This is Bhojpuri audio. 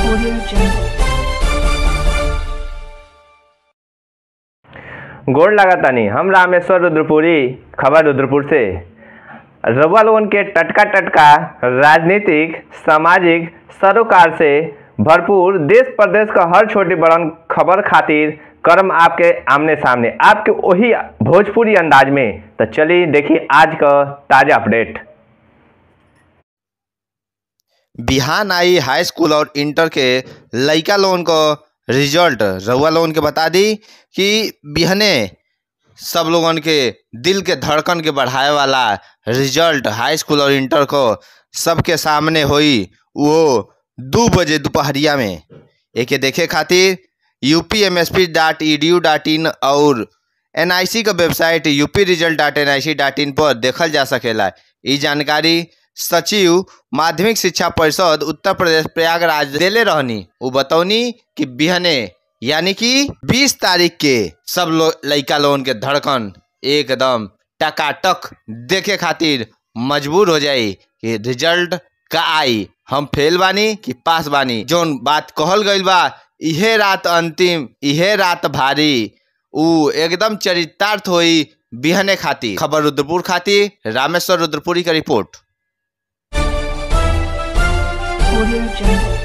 Audio Jungle. गोड़ लगातानी हम रामेश्वर रुद्रपुरी, खबर रुद्रपुर से। रउआ लोगन के टटका टटका राजनीतिक, सामाजिक, सरोकार से भरपूर देश प्रदेश का हर छोटी बड़न खबर खातिर करम आपके आमने सामने, आपके वही भोजपुरी अंदाज में। तो चलिए देखिए आज का ताजा अपडेट। बिहान आई हाई स्कूल और इंटर के लइका लोगन को रिजल्ट रउआ लोगन के बता दी कि बिहने सब लोगन के दिल के धड़कन के बढ़ाए वाला रिजल्ट हाई स्कूल और इंटर को सबके सामने हुई। वो 2 बजे दोपहरिया में एके देखे खातिर upmsp.edu.in और NIC का वेबसाइट upresults.nic.in पर देखल जा सकेला। ई जानकारी सचिव माध्यमिक शिक्षा परिषद उत्तर प्रदेश प्रयागराज देले रहनी। वो बतौनी कि बिहने यानी कि 20 तारीख के सब लइका लोगन के धड़कन एकदम टकाटक देखे खातिर मजबूर हो जाई कि रिजल्ट का आई, हम फेल बानी कि पास बानी। जोन बात कहल गईल बा इहे रात अंतिम, इहे रात भारी, उ एकदम चरितार्थ होई बिहने खातिर। खबर रुद्रपुर खातिर रामेश्वर रुद्रपुरी का रिपोर्ट। Audio Jungle.